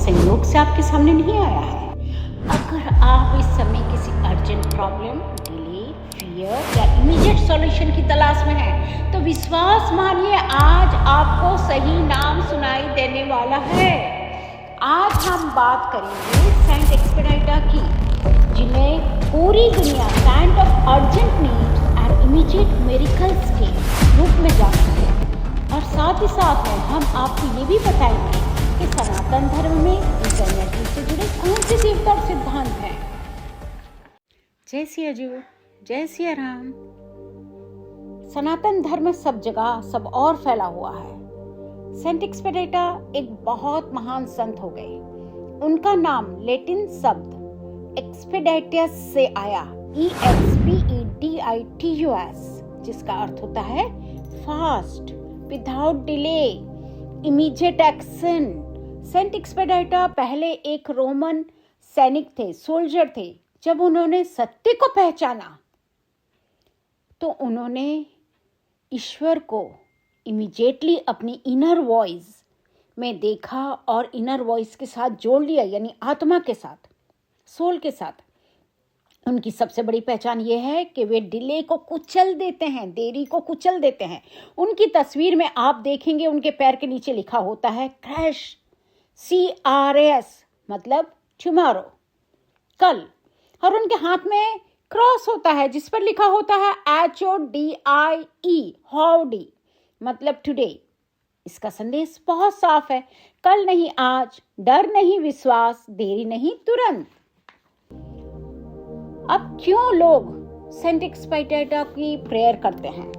संयोग से आपके सामने नहीं आया है। अगर आप इस समय किसी अर्जेंट प्रॉब्लम, डिले, फियर या इमीडिएट सॉल्यूशन की तलाश में हैं, तो विश्वास मानिए आज आपको सही नाम सुनाई देने वाला है। आज हम बात करेंगे सेंट एक्सपेडिटा की, जिन्हें पूरी दुनिया saint of urgent needs and immediate miracles के रूप में जानती है। और साथ ही साथ में हम आपको ये भी बताएंगे कि सनातन धर्म में इस एनर्जी से जुड़े कौन से देवता और सिद्धांत हैं। जय सिया जी, जय सिया राम। सनातन धर्म सब जगह सब और फैला हुआ है। सेंट एक्सपेडिटा एक बहुत महान संत हो गए। उनका नाम लैटिन शब्द एक्सपेडिटस से आया, EXPEDITUS, जिसका अर्थ होता है fast, without delay, immediate action. Saint Expedita पहले एक रोमन सैनिक थे, सोल्जर थे। जब उन्होंने सत्य को पहचाना तो उन्होंने ईश्वर को इमीडिएटली अपनी इनर वॉइस में देखा और इनर वॉइस के साथ जोड़ लिया, यानी आत्मा के साथ, सोल के साथ। उनकी सबसे बड़ी पहचान ये है कि वे डिले को कुचल देते हैं, देरी को कुचल देते हैं। उनकी तस्वीर में आप देखेंगे उनके पैर के नीचे लिखा होता है क्रैश, CRS, मतलब टुमारो, कल। और उनके हाथ में क्रॉस होता है जिस पर लिखा होता है HODIE, हॉडी, मतलब टुडे। इसका संदेश बहुत साफ है, कल नहीं आज, डर नहीं विश्वास, देरी नहीं तुरंत। अब क्यों लोग सेंट एक्सपेडिटा की प्रेयर करते हैं?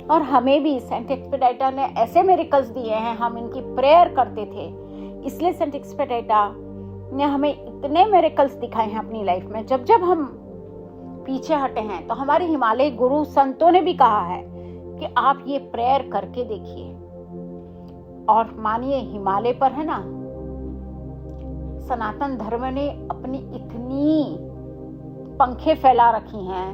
और हमें भी सेंट एक्सपेडिटा ने ऐसे मिरेकल्स दिए हैं, हम इनकी प्रेयर करते थे, इसलिए सेंट एक्सपेडिटा ने हमें इतने मिरेकल्स दिखाए हैं अपनी लाइफ में। जब जब हम पीछे हटे हैं तो हमारे हिमालय गुरु संतों ने भी कहा है कि आप ये प्रेयर करके देखिए। और मानिए, हिमालय पर है ना, सनातन धर्म ने अपनी इतनी पंखे फैला रखी हैं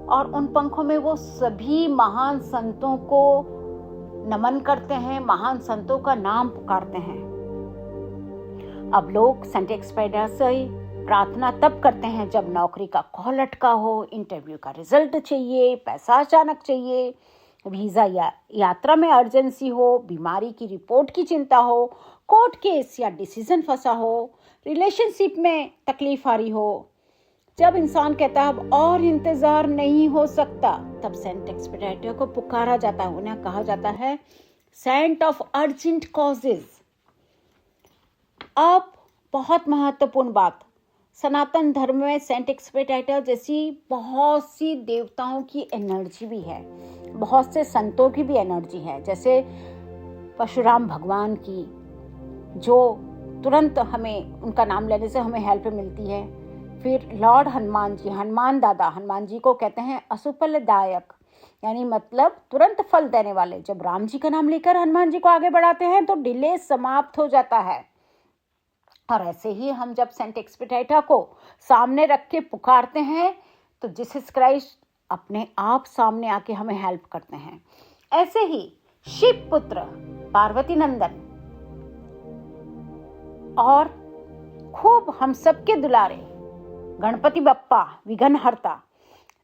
और उन पंखों में वो सभी महान संतों को नमन करते हैं, महान संतों का नाम पुकारते हैं। अब लोग सेंट एक्सपेडिटा से प्रार्थना तब करते हैं जब नौकरी का कॉल अटका हो, इंटरव्यू का रिजल्ट चाहिए, पैसा अचानक चाहिए, वीजा या यात्रा में अर्जेंसी हो, बीमारी की रिपोर्ट की चिंता हो, कोर्ट केस या डिसीजन फंसा हो, रिलेशनशिप में तकलीफ आ रही हो। जब इंसान कहता है अब और इंतजार नहीं हो सकता, तब सेंट एक्सपेडिटा को पुकारा जाता है। उन्हें कहा जाता है सेंट ऑफ अर्जेंट कॉजेज। अब बहुत महत्वपूर्ण बात, सनातन धर्म में सेंट एक्सपेडिटा जैसी बहुत सी देवताओं की एनर्जी भी है, बहुत से संतों की भी एनर्जी है। जैसे परशुराम भगवान की, जो तुरंत हमें उनका नाम लेने से हमें हेल्प मिलती है। फिर लॉर्ड हनुमान जी, हनुमान दादा, हनुमान जी को कहते हैं असुफलदायक, यानी मतलब तुरंत फल देने वाले। जब राम जी का नाम लेकर हनुमान जी को आगे बढ़ाते हैं तो डिले समाप्त हो जाता है। और ऐसे ही हम जब सेंट एक्सपेडिटा को सामने रख के पुकारते हैं तो जीसस क्राइस्ट अपने आप सामने आके हमें हेल्प करते हैं। ऐसे ही शिव पुत्र, पार्वती नंदन और खूब हम सबके दुलारे गणपति बप्पा, विघ्नहर्ता।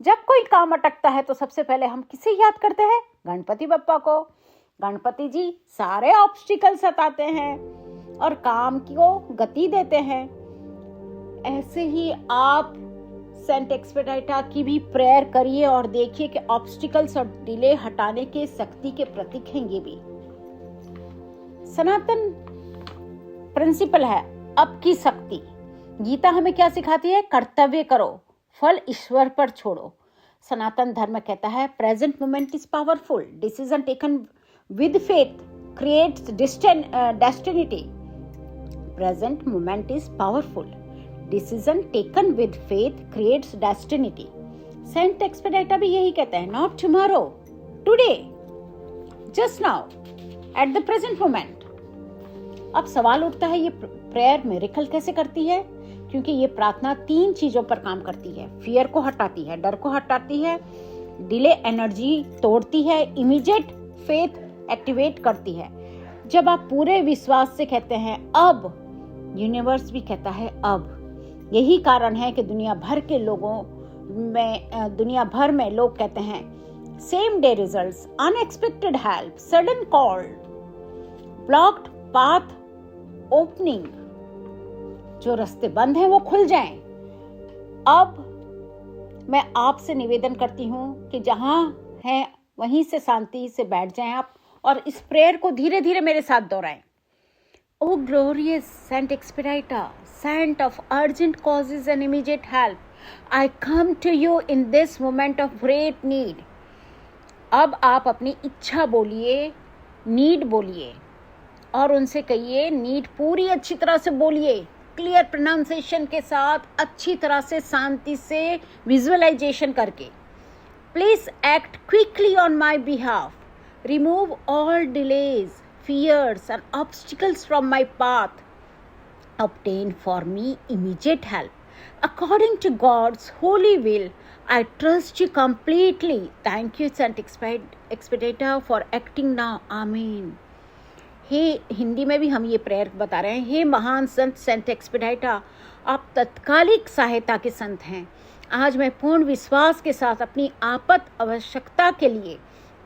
जब कोई काम अटकता है तो सबसे पहले हम किसे याद करते हैं? गणपति बप्पा को। गणपति जी सारे ऑब्स्टिकल्स हटाते हैं और काम को गति देते हैं। ऐसे ही आप सेंट एक्सपेडिटा की भी प्रेयर करिए और देखिए कि ऑब्स्टिकल्स और डिले हटाने के शक्ति के प्रतीक हैं ये भी। सनातन प्रिंसिपल है अब की शक्ति। गीता हमें क्या सिखाती है? कर्तव्य करो, फल ईश्वर पर छोड़ो। सनातन धर्म कहता है present moment is powerful, decision taken with faith creates destiny. Present moment is powerful, decision taken with faith creates destiny. Saint Expedita भी यही कहता है, not tomorrow, today, just now, at the present moment. अब सवाल उठता है ये prayer miracle कैसे करती है? क्योंकि ये प्रार्थना 3 चीजों पर काम करती है। फियर को हटाती है, डर को हटाती है, डिले एनर्जी तोड़ती है, इमीडिएट फेथ एक्टिवेट करती है। जब आप पूरे विश्वास से कहते हैं अब, यूनिवर्स भी कहता है अब। यही कारण है कि दुनिया भर में लोग कहते हैं same day results, unexpected help, sudden call, blocked path opening, जो रास्ते बंद हैं वो खुल जाएं। अब मैं आपसे निवेदन करती हूँ कि जहां हैं वहीं से शांति से बैठ जाएं आप और इस प्रेयर को धीरे धीरे मेरे साथ दोहराएं। O glorious saint Expeditor, saint of urgent causes and immediate help, I come to you in this moment of great need. अब आप अपनी इच्छा बोलिए, नीड बोलिए और उनसे कहिए, नीड पूरी अच्छी तरह से बोलिए, क्लियर प्रोनाउंसिएशन के साथ, अच्छी तरह से, शांति से, विजुअलाइजेशन करके। Please act quickly on my behalf, remove all delays, fears and obstacles from my path, obtain for me immediate help. According to God's holy will, I trust you completely. Thank you, Saint Expeditor, for acting now. Amen. हे हिंदी में भी हम ये prayer बता रहे हैं। हे महान संत Saint एक्सपेडिटर, आप तत्कालिक सहायता के संत हैं। आज मैं पूर्ण विश्वास के साथ अपनी आपात आवश्यकता के लिए,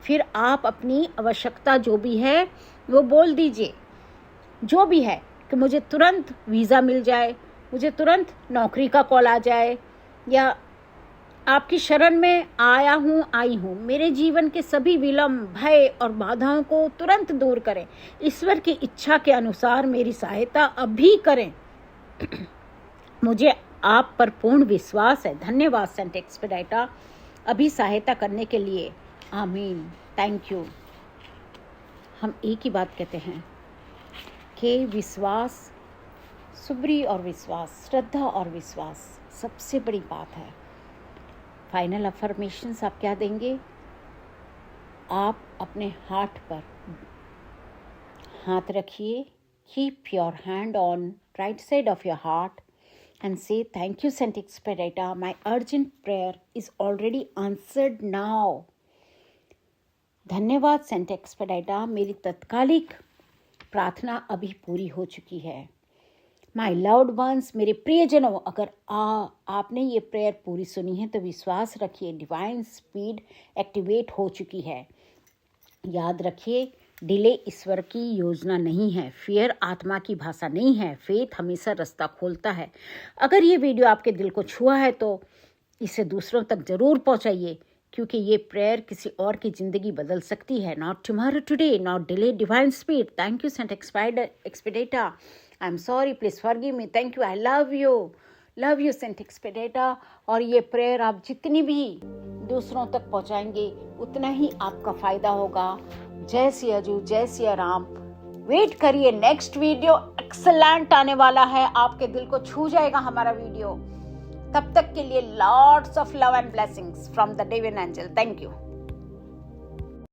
फिर आप अपनी आवश्यकता जो भी है वो बोल दीजिए, जो भी है, कि मुझे तुरंत वीज़ा मिल जाए, मुझे तुरंत नौकरी का कॉल आ जाए, या आपकी शरण में आई हूँ, मेरे जीवन के सभी विलंब, भय और बाधाओं को तुरंत दूर करें। ईश्वर की इच्छा के अनुसार मेरी सहायता अभी करें। मुझे आप पर पूर्ण विश्वास है। धन्यवाद सेंट एक्सपेडिटर, अभी सहायता करने के लिए। आमीन। Thank you. हम एक ही बात कहते हैं कि विश्वास, सुब्री और विश्वास, श्रद्धा और विश्वास सबसे बड़ी बात है। फाइनल अफर्मेशंस आप क्या देंगे? आप अपने हार्ट पर हाथ रखिए, keep your hand on right side of your heart and say, thank you Saint Expeditor, my urgent prayer is already answered now. धन्यवाद सेंट एक्सपेडिटर, मेरी तत्कालिक प्रार्थना अभी पूरी हो चुकी है। माई लव्ड वंस, मेरे प्रियजनों, अगर आपने ये प्रेयर पूरी सुनी है तो विश्वास रखिए, डिवाइन स्पीड एक्टिवेट हो चुकी है। याद रखिए, डिले ईश्वर की योजना नहीं है, फियर आत्मा की भाषा नहीं है, फेथ हमेशा रास्ता खोलता है। अगर ये वीडियो आपके दिल को छुआ है तो इसे दूसरों तक ज़रूर पहुंचाइए, क्योंकि ये प्रेयर किसी और की ज़िंदगी बदल सकती है। Not tomorrow today, not delay divine speed. Thank you saint Expeditor, I am sorry, please forgive me, thank you, I love you saint Expeditor. और ये प्रेयर आप जितनी भी दूसरों तक पहुंचाएंगे उतना ही आपका फ़ायदा होगा। जय सिया जू, जय सिया राम। वेट करिए, नेक्स्ट वीडियो एक्सलेंट आने वाला है, आपके दिल को छू जाएगा हमारा वीडियो। तब तक के लिए lots of love and blessings from the divine angel. Thank you.